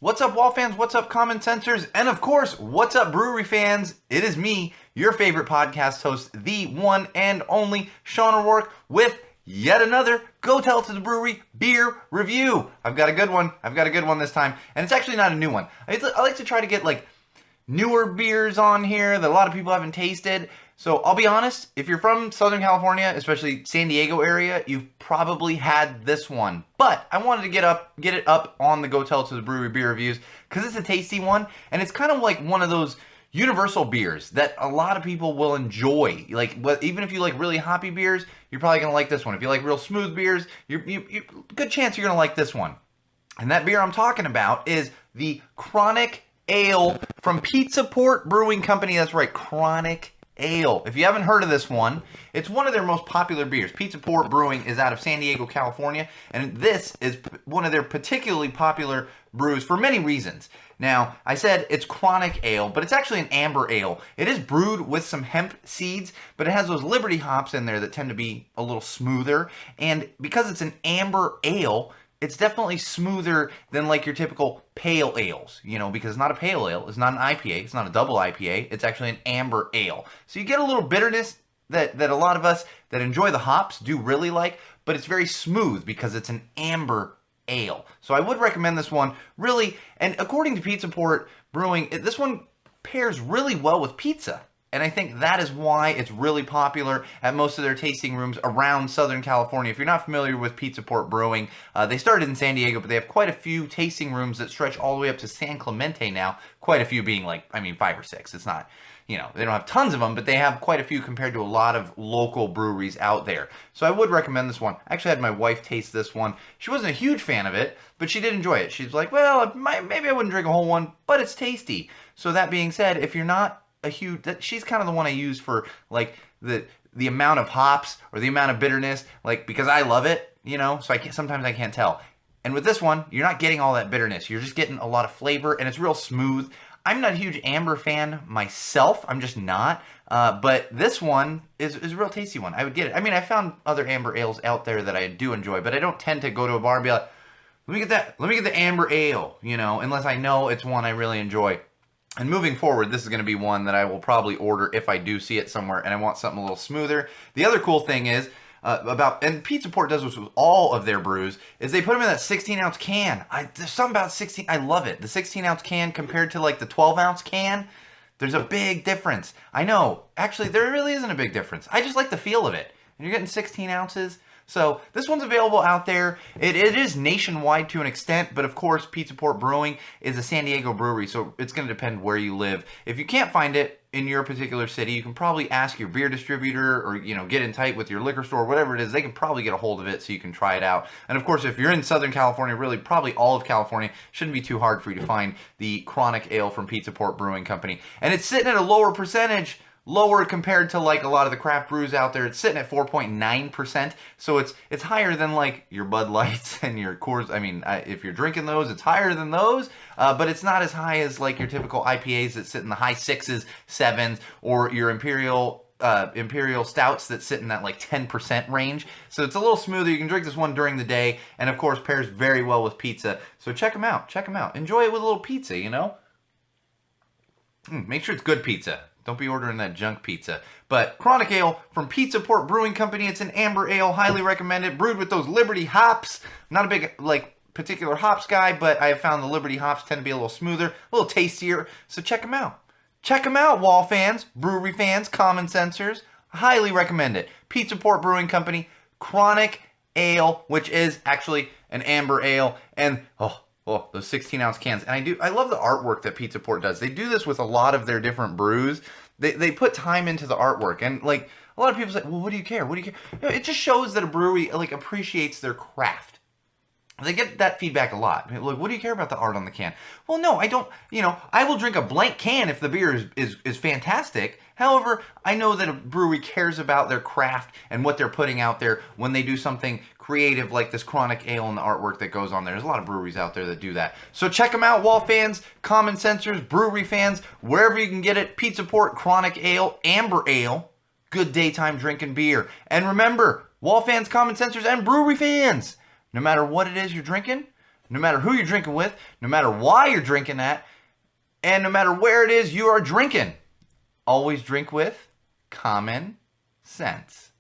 What's up, Wall fans? What's up, Common Sensors? And of course, what's up, Brewery fans? It is me, your favorite podcast host, the one and only Sean O'Rourke, with yet another Go Tell to the Brewery beer review. I've got a good one. This time. And it's actually not a new one. I like to try to get like newer beers on here that a lot of people haven't tasted. So I'll be honest, if you're from Southern California, especially San Diego area, you've probably had this one. But I wanted to get it up on the Go Tell to the Brewery beer reviews because it's a tasty one, and it's kind of like one of those universal beers that a lot of people will enjoy. Like, even if you like really hoppy beers, you're probably gonna like this one. If you like real smooth beers, good chance you're gonna like this one. And that beer I'm talking about is the Chronic Ale from Pizza Port Brewing Company. That's right, Chronic Ale. If you haven't heard of this one, it's one of their most popular beers. Pizza Port Brewing is out of San Diego, California, and this is one of their particularly popular brews for many reasons. Now, I said it's Chronic Ale, but it's actually an amber ale. It is brewed with some hemp seeds, but it has those Liberty hops in there that tend to be a little smoother, and because it's an amber ale, it's definitely smoother than like your typical pale ales, because it's not a pale ale, it's not an IPA, it's not a double IPA, it's actually an amber ale. So you get a little bitterness that a lot of us that enjoy the hops do really like, but it's very smooth because it's an amber ale. So I would recommend this one, really, and according to Pizza Port Brewing, this one pairs really well with pizza. And I think that is why it's really popular at most of their tasting rooms around Southern California. If you're not familiar with Pizza Port Brewing, they started in San Diego, but they have quite a few tasting rooms that stretch all the way up to San Clemente now. Quite a few being 5 or 6. It's not, they don't have tons of them, but they have quite a few compared to a lot of local breweries out there. So I would recommend this one. I actually had my wife taste this one. She wasn't a huge fan of it, but she did enjoy it. She's like, well, maybe I wouldn't drink a whole one, but it's tasty. So that being said, if you're not she's kind of the one I use for like the amount of hops or the amount of bitterness, because I love it, so sometimes I can't tell. And with this one, you're not getting all that bitterness. You're just getting a lot of flavor, and it's real smooth. I'm not a huge amber fan myself. I'm just not. But this one is a real tasty one. I would get it. I mean, I found other amber ales out there that I do enjoy, but I don't tend to go to a bar and be like, let me get the amber ale, unless I know it's one I really enjoy. And moving forward, this is going to be one that I will probably order if I do see it somewhere and I want something a little smoother. The other cool thing is, and Pizza Port does this with all of their brews, is they put them in that 16-ounce can. There's something about 16, I love it. The 16-ounce can compared to like the 12-ounce can, there's a big difference. I know, actually, there really isn't a big difference. I just like the feel of it. And you're getting 16 ounces. So this one's available out there. It is nationwide to an extent, but of course Pizza Port Brewing is a San Diego brewery, so it's going to depend where you live. If you can't find it in your particular city, you can probably ask your beer distributor or get in tight with your liquor store, whatever it is. They can probably get a hold of it so you can try it out. And of course, if you're in Southern California, really probably all of California, shouldn't be too hard for you to find the Chronic Ale from Pizza Port Brewing Company. And it's sitting at a lower percentage. Lower compared to like a lot of the craft brews out there. It's sitting at 4.9%, so it's higher than like your Bud Lights and your Coors. I mean, if you're drinking those, it's higher than those, but it's not as high as like your typical IPAs that sit in the high 6s, 7s, or your Imperial stouts that sit in that like 10% range. So it's a little smoother. You can drink this one during the day, and of course pairs very well with pizza. So check them out. Enjoy it with a little pizza, Make sure it's good pizza. Don't be ordering that junk pizza. But Chronic Ale from Pizza Port Brewing Company. It's an amber ale. Highly recommend it. Brewed with those Liberty hops. Not a big, particular hops guy, but I have found the Liberty hops tend to be a little smoother, a little tastier. So check them out. Check them out, Wall fans, Brewery fans, Common Sensors. Highly recommend it. Pizza Port Brewing Company. Chronic Ale, which is actually an amber ale. And, those 16-ounce cans. And I love the artwork that Pizza Port does. They do this with a lot of their different brews. They put time into the artwork. And, a lot of people say, well, what do you care? It just shows that a brewery, appreciates their craft. They get that feedback a lot. Like, what do you care about the art on the can? Well, no, I don't. I will drink a blank can if the beer is fantastic. However, I know that a brewery cares about their craft and what they're putting out there when they do something creative like this Chronic Ale and the artwork that goes on there. There's a lot of breweries out there that do that. So check them out, Wall fans, Common Sensors, Brewery fans, wherever you can get it. Pizza Port, Chronic Ale, Amber Ale, good daytime drinking beer. And remember, Wall fans, Common Sensors, and Brewery fans, no matter what it is you're drinking, no matter who you're drinking with, no matter why you're drinking that, and no matter where it is you are drinking. Always drink with common sense.